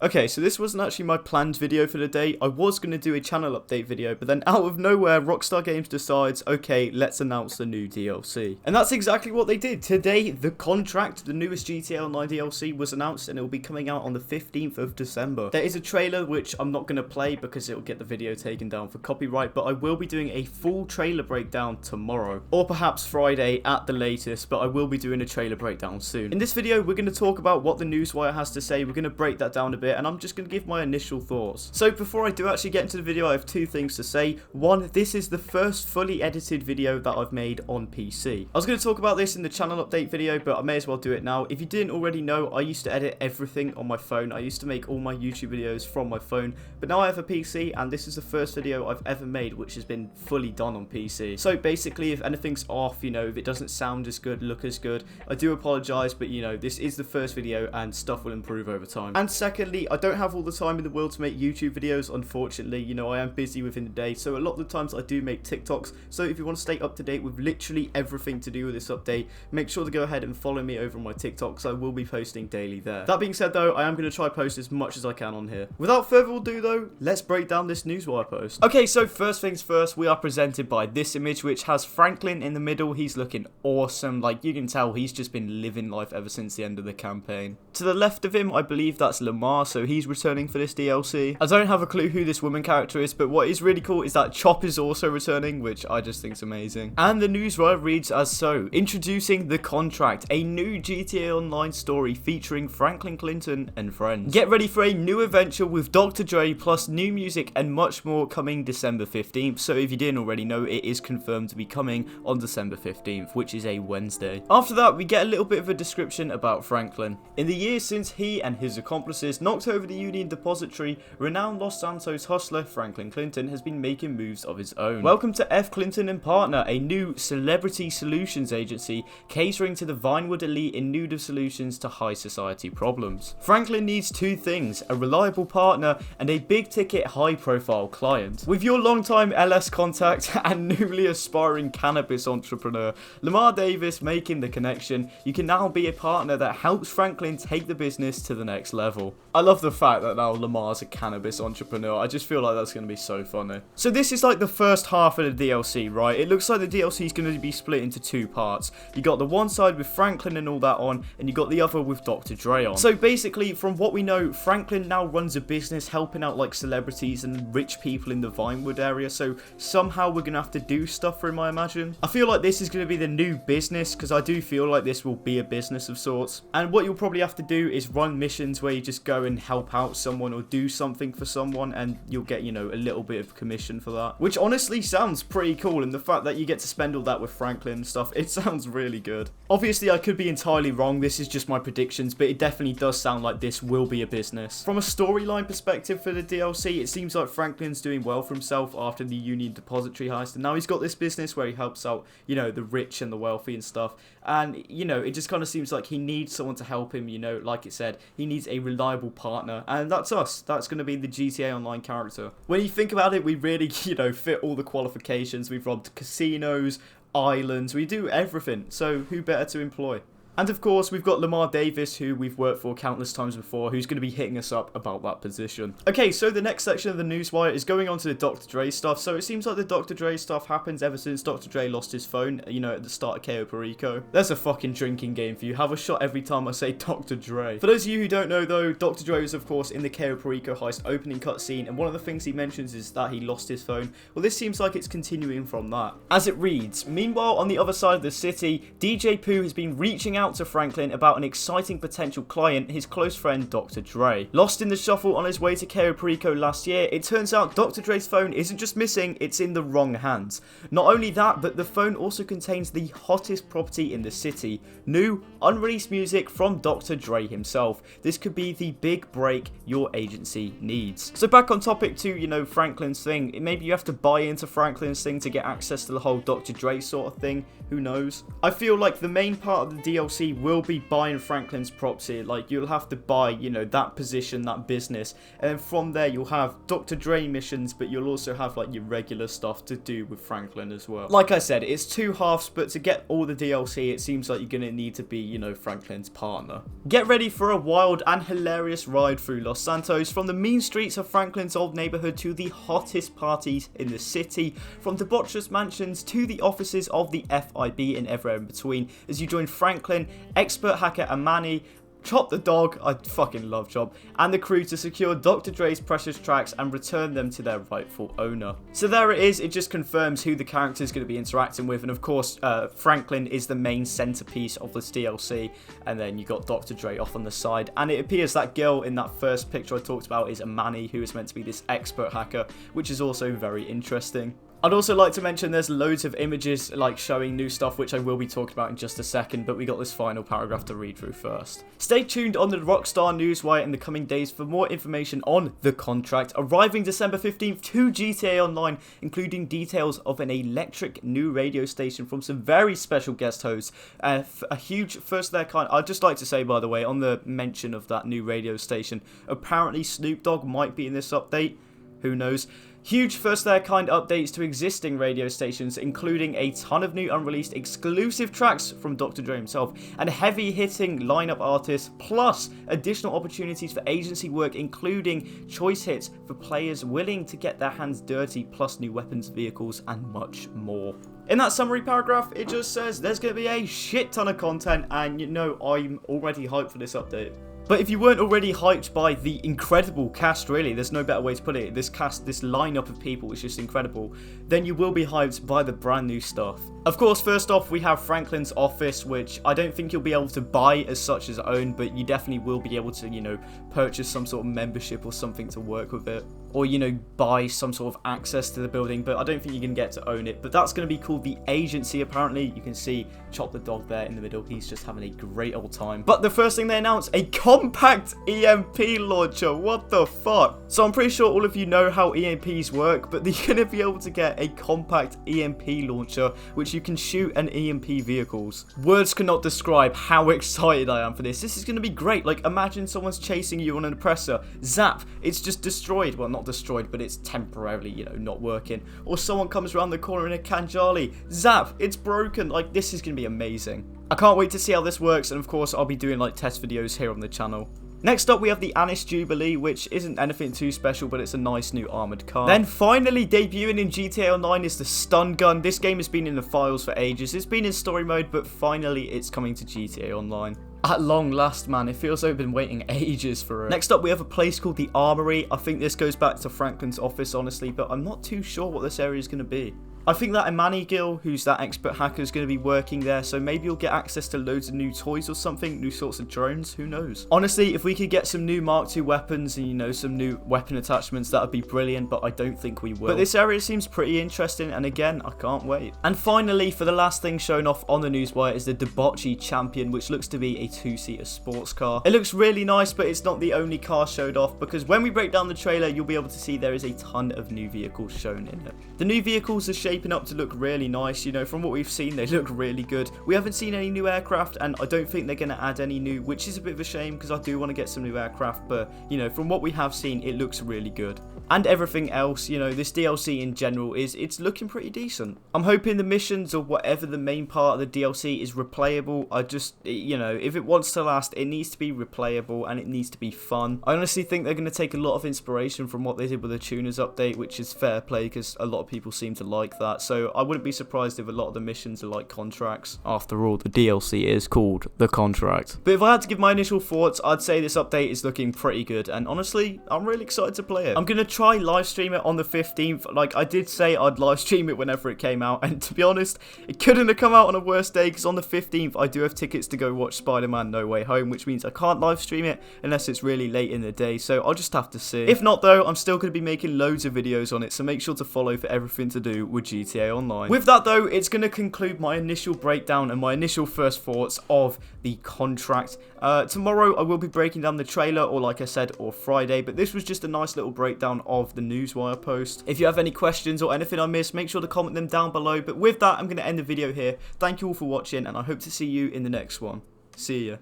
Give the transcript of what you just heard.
Okay, so this wasn't actually my planned video for the day. I was going to do a channel update video, but then out of nowhere, Rockstar Games decides, okay, let's announce the new DLC. And that's exactly what they did. Today, The Contract, the newest GTA Online DLC, was announced, and it will be coming out on the 15th of December. There is a trailer, which I'm not going to play because it will get the video taken down for copyright, but I will be doing a full trailer breakdown tomorrow, or perhaps Friday at the latest, but I will be doing a trailer breakdown soon. In this video, we're going to talk about what the newswire has to say. We're going to break that down a bit, and I'm just going to give my initial thoughts. So before I do actually get into the video, I have two things to say. One, this is the first fully edited video that I've made on PC. I was going to talk about this in the channel update video, but I may as well do it now. If you didn't already know, I used to edit everything on my phone. I used to make all my YouTube videos from my phone, but now I have a PC, and this is the first video I've ever made which has been fully done on PC. So basically, if anything's off, you know, if it doesn't sound as good, look as good, I do apologize, but you know, this is the first video and stuff will improve over time. And secondly, I don't have all the time in the world to make YouTube videos, unfortunately. You know, I am busy within the day, so a lot of the times I do make TikToks. So if you want to stay up to date with literally everything to do with this update, make sure to go ahead and follow me over on my TikToks. I will be posting daily there. That being said though, I am going to try post as much as I can on here. Without further ado though, let's break down this newswire post. Okay, so first things first, we are presented by this image which has Franklin in the middle. He's looking awesome. Like, you can tell he's just been living life ever since the end of the campaign. To the left of him, I believe that's Lamar, so he's returning for this DLC. I don't have a clue who this woman character is, but what is really cool is that Chop is also returning, which I just think is amazing. And the newswire reads as so: introducing The Contract, a new GTA Online story featuring Franklin Clinton and friends. Get ready for a new adventure with Dr. Dre, plus new music and much more, coming December 15th. So if you didn't already know, it is confirmed to be coming on December 15th, which is a Wednesday. After that, we get a little bit of a description about Franklin. In the years since he and his accomplices knocked over the Union Depository, renowned Los Santos hustler Franklin Clinton has been making moves of his own. Welcome to F. Clinton and Partner, a new celebrity solutions agency catering to the Vinewood elite in need of solutions to high society problems. Franklin needs two things: a reliable partner and a big ticket, high profile client. With your longtime LS contact and newly aspiring cannabis entrepreneur Lamar Davis making the connection, you can now be a partner that helps Franklin take the business to the next level. I love the fact that now Lamar's a cannabis entrepreneur. I just feel like that's going to be so funny. So this is like the first half of the DLC, right? It looks like the DLC is going to be split into two parts. You got the one side with Franklin and all that on, and you got the other with Dr. Dre on. So basically, from what we know, Franklin now runs a business helping out like celebrities and rich people in the Vinewood area, so somehow we're going to have to do stuff for him, I imagine. I feel like this is going to be the new business, because I do feel like this will be a business of sorts. And what you'll probably have to do is run missions where you just go and help out someone or do something for someone, and you'll get, you know, a little bit of commission for that, which honestly sounds pretty cool. And the fact that you get to spend all that with Franklin and stuff, it sounds really good. Obviously I could be entirely wrong, this is just my predictions, but it definitely does sound like this will be a business. From a storyline perspective for the DLC, it seems like Franklin's doing well for himself after the Union Depository heist, and now he's got this business where he helps out, you know, the rich and the wealthy and stuff. And, you know, it just kind of seems like he needs someone to help him, you know, like it said, he needs a reliable partner, and that's us. That's going to be the GTA Online character. When you think about it, we really, you know, fit all the qualifications. We've robbed casinos, islands, we do everything, so who better to employ? And of course, we've got Lamar Davis, who we've worked for countless times before, who's going to be hitting us up about that position. Okay, so the next section of the newswire is going on to the Dr. Dre stuff. So it seems like the Dr. Dre stuff happens ever since Dr. Dre lost his phone, you know, at the start of Cayo Perico. There's a fucking drinking game for you. Have a shot every time I say Dr. Dre. For those of you who don't know though, Dr. Dre was of course in the Cayo Perico heist opening cutscene, and one of the things he mentions is that he lost his phone. Well, this seems like it's continuing from that. As it reads, meanwhile on the other side of the city, DJ Pooh has been reaching out to Franklin about an exciting potential client, his close friend Dr. Dre. Lost in the shuffle on his way to Cayo Perico last year, it turns out Dr. Dre's phone isn't just missing, it's in the wrong hands. Not only that, but the phone also contains the hottest property in the city, new, unreleased music from Dr. Dre himself. This could be the big break your agency needs. So back on topic to, you know, Franklin's thing, maybe you have to buy into Franklin's thing to get access to the whole Dr. Dre sort of thing, who knows? I feel like the main part of the DLC DLC will be buying Franklin's property. Like, you'll have to buy, you know, that position, that business, and then from there you'll have Dr. Dre missions, but you'll also have like your regular stuff to do with Franklin as well. Like I said, it's two halves, but to get all the DLC, it seems like you're gonna need to be, you know, Franklin's partner. Get ready for a wild and hilarious ride through Los Santos, from the mean streets of Franklin's old neighborhood to the hottest parties in the city, from debaucherous mansions to the offices of the FIB and everywhere in between, as you join Franklin, expert hacker Amani, Chop the dog, I fucking love Chop, and the crew to secure Dr. Dre's precious tracks and return them to their rightful owner. So there it is, it just confirms who the character is going to be interacting with, and of course Franklin is the main centerpiece of this DLC, and then you got Dr. Dre off on the side, and it appears that girl in that first picture I talked about is Amani, who is meant to be this expert hacker, which is also very interesting. I'd also like to mention there's loads of images like showing new stuff, which I will be talking about in just a second, but we got this final paragraph to read through first. Stay tuned on the Rockstar Newswire in the coming days for more information on The Contract, arriving December 15th to GTA Online, including details of an electric new radio station from some very special guest hosts, a huge first of their kind. I'd just like to say, by the way, on the mention of that new radio station, apparently Snoop Dogg might be in this update, who knows. Huge first of their kind updates to existing radio stations, including a ton of new unreleased exclusive tracks from Dr. Dre himself, and heavy hitting lineup artists, plus additional opportunities for agency work, including choice hits for players willing to get their hands dirty, plus new weapons, vehicles, and much more. In that summary paragraph, it just says there's going to be a shit ton of content, and you know, I'm already hyped for this update. But if you weren't already hyped by the incredible cast, really, there's no better way to put it, this cast, this lineup of people is just incredible, then you will be hyped by the brand new stuff. Of course, first off, we have Franklin's office, which I don't think you'll be able to buy as such as own, but you definitely will be able to, you know, purchase some sort of membership or something to work with it. Or, you know, buy some sort of access to the building, but I don't think you can get to own it. But that's going to be called the agency, apparently. You can see Chop the dog there in the middle. He's just having a great old time. But the first thing they announced, a compact EMP launcher. What the fuck? So I'm pretty sure all of you know how EMPs work, but you're going to be able to get a compact EMP launcher, which you can shoot at EMP vehicles. Words cannot describe how excited I am for this. This is going to be great. Like, imagine someone's chasing you on an oppressor. Zap, it's just destroyed. Well, not destroyed, but it's temporarily, you know, not working. Or someone comes around the corner in a Kanjali. Zap, it's broken. Like, this is going to be amazing. I can't wait to see how this works, and of course I'll be doing like test videos here on the channel. Next up, we have the Anis Jubilee, which isn't anything too special, but it's a nice new armoured car. Then finally debuting in GTA Online is the stun gun. This game has been in the files for ages. It's been in story mode, but finally it's coming to GTA Online. At long last, man, it feels like I've been waiting ages for it. Next up, we have a place called the Armory. I think this goes back to Franklin's office, honestly, but I'm not too sure what this area is going to be. I think that Imani Gil, who's that expert hacker, is going to be working there, so maybe you'll get access to loads of new toys or something, new sorts of drones, who knows. Honestly, if we could get some new Mark II weapons and, you know, some new weapon attachments, that would be brilliant, but I don't think we will. But this area seems pretty interesting, and again, I can't wait. And finally, for the last thing shown off on the newswire is the Debauchee Champion, which looks to be a two-seater sports car. It looks really nice, but it's not the only car showed off, because when we break down the trailer, you'll be able to see there is a ton of new vehicles shown in it. The new vehicles are shaping up to look really nice, you know, from what we've seen, they look really good. We haven't seen any new aircraft, and I don't think they're going to add any new, which is a bit of a shame, because I do want to get some new aircraft, but, you know, from what we have seen, it looks really good. And everything else, you know, this DLC in general it's looking pretty decent. I'm hoping the missions or whatever the main part of the DLC is replayable. I just, you know, if it wants to last, it needs to be replayable and it needs to be fun. I honestly think they're going to take a lot of inspiration from what they did with the Tuners update, which is fair play because a lot of people seem to like that. So I wouldn't be surprised if a lot of the missions are like contracts. After all, the DLC is called The Contract. But if I had to give my initial thoughts, I'd say this update is looking pretty good. And honestly, I'm really excited to play it. I'm going to try live stream it on the 15th. Like I did say, I'd live stream it whenever it came out, and to be honest, it couldn't have come out on a worse day, because on the 15th I do have tickets to go watch Spider-Man No Way Home, which means I can't live stream it unless it's really late in the day, so I'll just have to see. If not though, I'm still going to be making loads of videos on it, so make sure to follow for everything to do with GTA Online. With that though, it's going to conclude my initial breakdown and my initial first thoughts of The Contract. Tomorrow I will be breaking down the trailer, or like I said, or Friday, but this was just a nice little breakdown of the Newswire post. If you have any questions or anything I missed, make sure to comment them down below. But with that, I'm going to end the video here. Thank you all for watching, and I hope to see you in the next one. See ya.